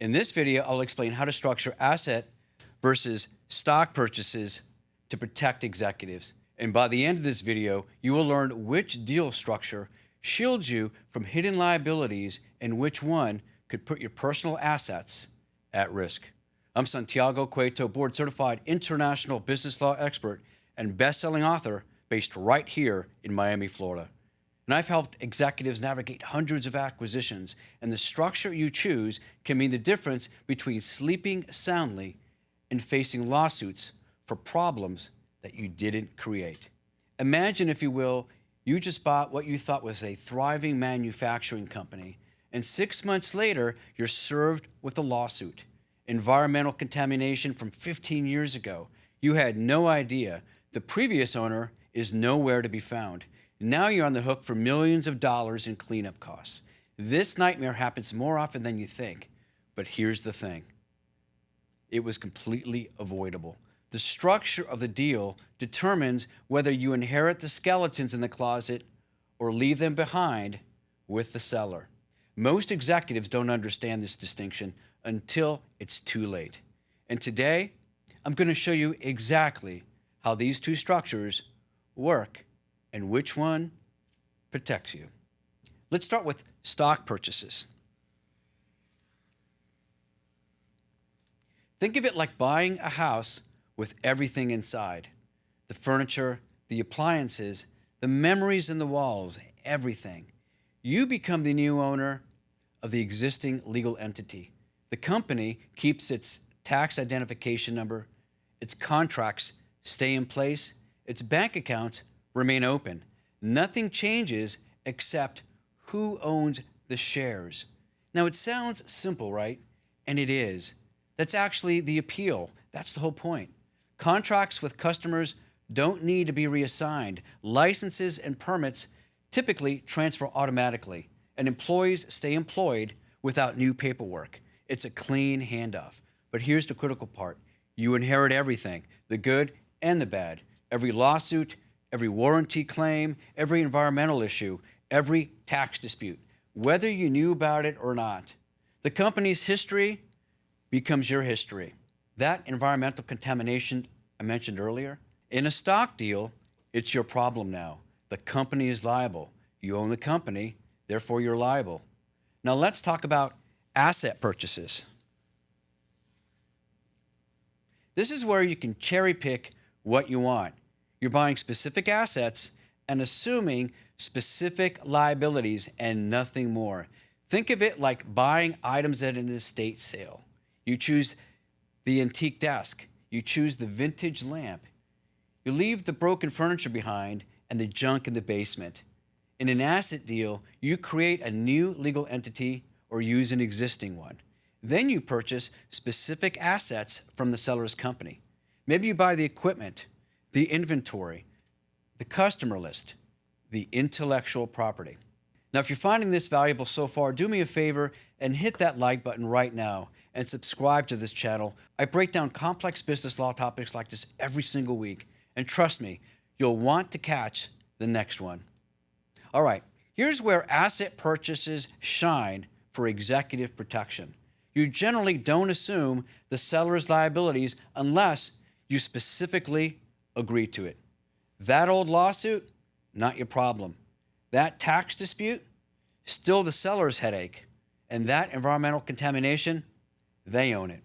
In this video, I'll explain how to structure asset versus stock purchases to protect executives. And by the end of this video, you will learn which deal structure shields you from hidden liabilities and which one could put your personal assets at risk. I'm Santiago Cueto, board certified international business law expert and best-selling author based right here in Miami, Florida. And I've helped executives navigate hundreds of acquisitions, and the structure you choose can mean the difference between sleeping soundly and facing lawsuits for problems that you didn't create. Imagine, if you will, you just bought what you thought was a thriving manufacturing company, and 6 months later, you're served with a lawsuit. Environmental contamination from 15 years ago. You had no idea. The previous owner is nowhere to be found. Now you're on the hook for millions of dollars in cleanup costs. This nightmare happens more often than you think, but here's the thing. It was completely avoidable. The structure of the deal determines whether you inherit the skeletons in the closet or leave them behind with the seller. Most executives don't understand this distinction until it's too late. And today, I'm going to show you exactly how these two structures work and which one protects you. Let's start with stock purchases. Think of it like buying a house with everything inside. The furniture, the appliances, the memories in the walls, everything. You become the new owner of the existing legal entity. The company keeps its tax identification number, its contracts stay in place, its bank accounts remain open. Nothing changes except who owns the shares. Now, it sounds simple, right? And it is. That's actually the appeal. That's the whole point. Contracts with customers don't need to be reassigned. Licenses and permits typically transfer automatically, and employees stay employed without new paperwork. It's a clean handoff. But here's the critical part. You inherit everything, the good and the bad. Every lawsuit, every warranty claim, every environmental issue, every tax dispute, whether you knew about it or not. The company's history becomes your history. That environmental contamination I mentioned earlier, in a stock deal, it's your problem now. The company is liable. You own the company, therefore you're liable. Now let's talk about asset purchases. This is where you can cherry pick what you want. You're buying specific assets and assuming specific liabilities and nothing more. Think of it like buying items at an estate sale. You choose the antique desk. You choose the vintage lamp. You leave the broken furniture behind and the junk in the basement. In an asset deal, you create a new legal entity or use an existing one. Then you purchase specific assets from the seller's company. Maybe you buy the equipment, the inventory, the customer list, the intellectual property. Now, if you're finding this valuable so far, do me a favor and hit that like button right now and subscribe to this channel. I break down complex business law topics like this every single week. And trust me, you'll want to catch the next one. All right, here's where asset purchases shine for executive protection. You generally don't assume the seller's liabilities unless you specifically agree to it. That old lawsuit, not your problem. That tax dispute, still the seller's headache. And that environmental contamination, they own it.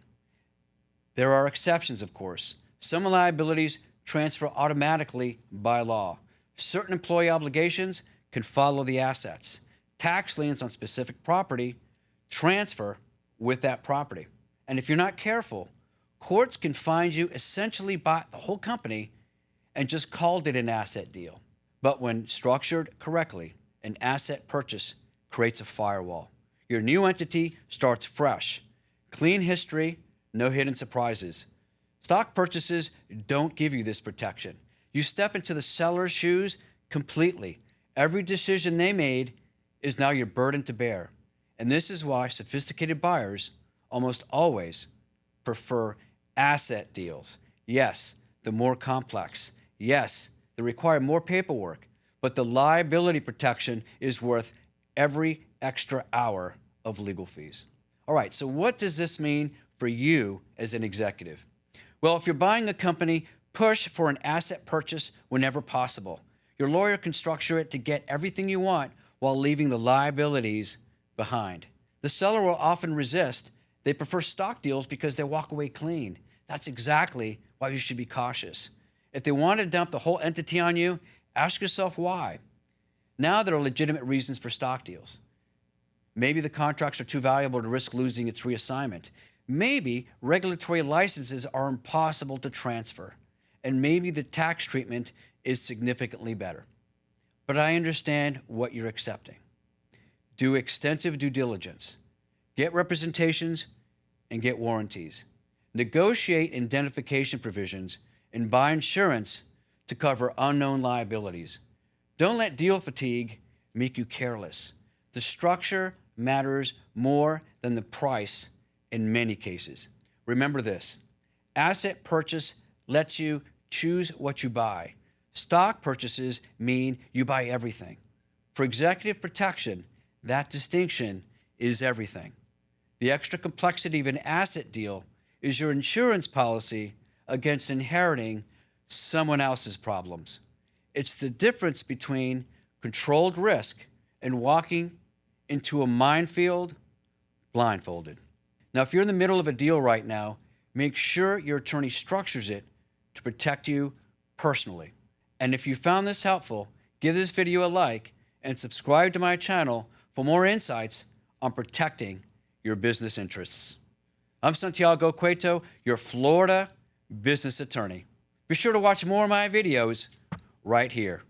There are exceptions, of course. Some liabilities transfer automatically by law. Certain employee obligations can follow the assets. Tax liens on specific property transfer with that property. And if you're not careful, courts can find you essentially bought the whole company and just called it an asset deal. But when structured correctly, an asset purchase creates a firewall. Your new entity starts fresh. Clean history, no hidden surprises. Stock purchases don't give you this protection. You step into the seller's shoes completely. Every decision they made is now your burden to bear. And this is why sophisticated buyers almost always prefer asset deals. Yes, the more complex. Yes, they require more paperwork, but the liability protection is worth every extra hour of legal fees. All right, so what does this mean for you as an executive? Well, if you're buying a company, push for an asset purchase whenever possible. Your lawyer can structure it to get everything you want while leaving the liabilities behind. The seller will often resist. They prefer stock deals because they walk away clean. That's exactly why you should be cautious. If they want to dump the whole entity on you, ask yourself why. Now there are legitimate reasons for stock deals. Maybe the contracts are too valuable to risk losing its reassignment. Maybe regulatory licenses are impossible to transfer. And maybe the tax treatment is significantly better. But I understand what you're accepting. Do extensive due diligence. Get representations and get warranties. Negotiate indemnification provisions and buy insurance to cover unknown liabilities. Don't let deal fatigue make you careless. The structure matters more than the price in many cases. Remember this: asset purchase lets you choose what you buy. Stock purchases mean you buy everything. For executive protection, that distinction is everything. The extra complexity of an asset deal is your insurance policy against inheriting someone else's problems. It's the difference between controlled risk and walking into a minefield blindfolded. Now, if you're in the middle of a deal right now, make sure your attorney structures it to protect you personally. And if you found this helpful, give this video a like and subscribe to my channel for more insights on protecting your business interests. I'm Santiago Cueto, your Florida business attorney. Be sure to watch more of my videos right here.